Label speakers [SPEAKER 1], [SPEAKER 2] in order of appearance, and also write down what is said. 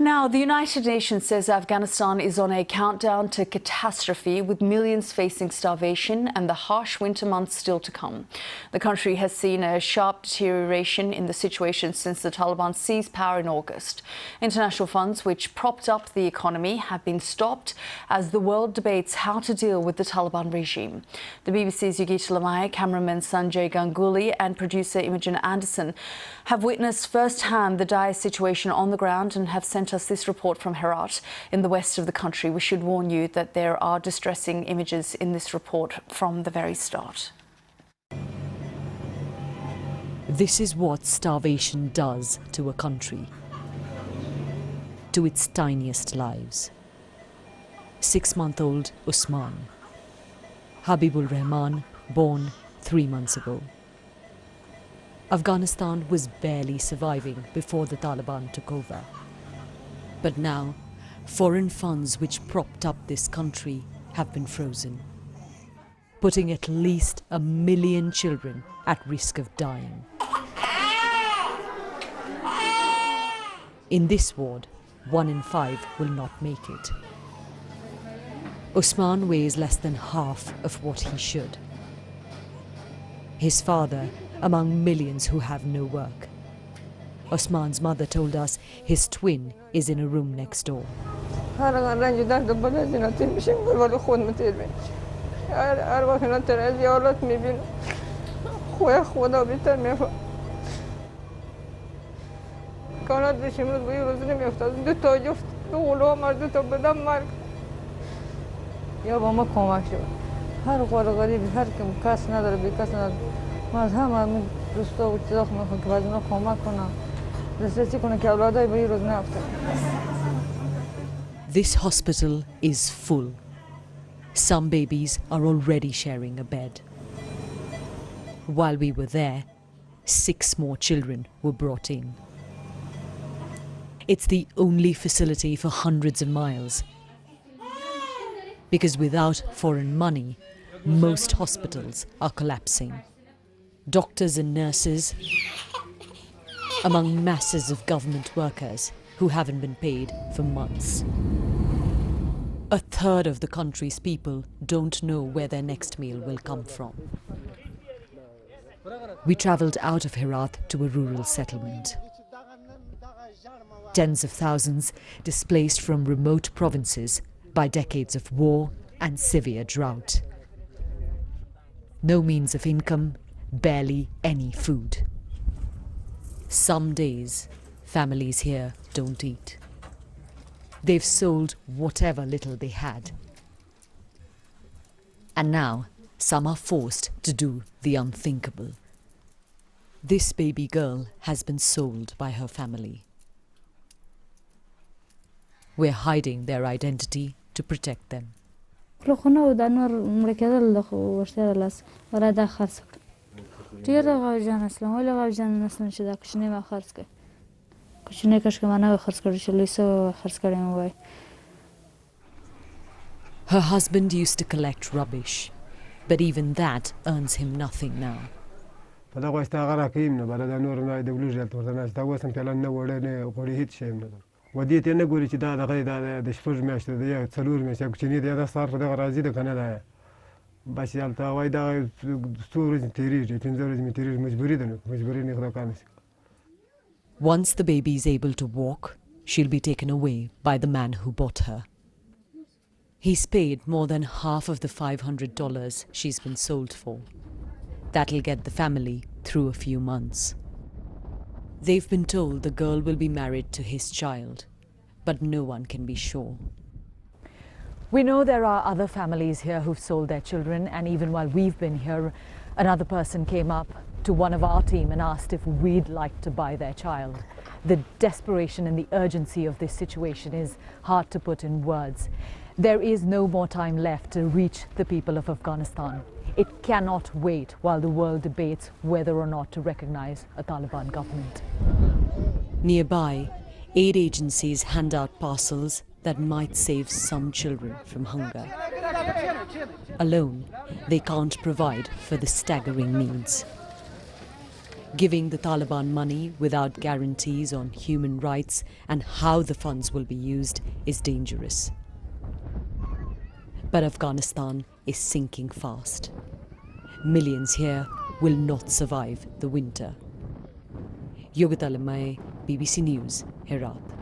[SPEAKER 1] Now, the United Nations says Afghanistan is on a countdown to catastrophe, with millions facing starvation and the harsh winter months still to come. The country has seen a sharp deterioration in the situation since the Taliban seized power in August. International funds which propped up the economy have been stopped as the world debates how to deal with the Taliban regime. The BBC's Yogita Limaye, cameraman Sanjay Ganguly and producer Imogen Anderson have witnessed firsthand the dire situation on the ground and have sent us this report from Herat in the west of the country. We should warn you that there are distressing images in this report from the very start.
[SPEAKER 2] This is what starvation does to a country, to its tiniest lives. 6-month-old Usman, Habibul Rahman, born 3 months ago. Afghanistan was barely surviving before the Taliban took over. But now, foreign funds which propped up this country have been frozen, putting at least 1 million children at risk of dying. In this ward, 1 in 5 will not make it. Usman weighs less than half of what he should. His father among millions who have no work. Usman's mother told us his twin is in a room next door. This hospital is full. Some babies are already sharing a bed. While we were there, 6 more children were brought in. It's the only facility for hundreds of miles, because without foreign money, most hospitals are collapsing. Doctors and nurses, among masses of government workers who haven't been paid for months. 1/3 of the country's people don't know where their next meal will come from. We travelled out of Herat to a rural settlement. Tens of thousands displaced from remote provinces by decades of war and severe drought. No means of income, barely any food. Some days, families here don't eat. They've sold whatever little they had. And now, some are forced to do the unthinkable. This baby girl has been sold by her family. We're hiding their identity to protect them. Her husband used to collect rubbish, but even that earns him nothing now. Once the baby is able to walk, she'll be taken away by the man who bought her. He's paid more than half of the $500 she's been sold for. That'll get the family through a few months. They've been told the girl will be married to his child, but no one can be sure. We know there are other families here who've sold their children, and even while we've been here, another person came up to one of our team and asked if we'd like to buy their child. The desperation and the urgency of this situation is hard to put in words. There is no more time left to reach the people of Afghanistan. It cannot wait while the world debates whether or not to recognize a Taliban government. Nearby, aid agencies hand out parcels that might save some children from hunger. Alone, they can't provide for the staggering needs. Giving the Taliban money without guarantees on human rights and how the funds will be used is dangerous. But Afghanistan is sinking fast. Millions here will not survive the winter. Yogita, Limaye, BBC News, Herat.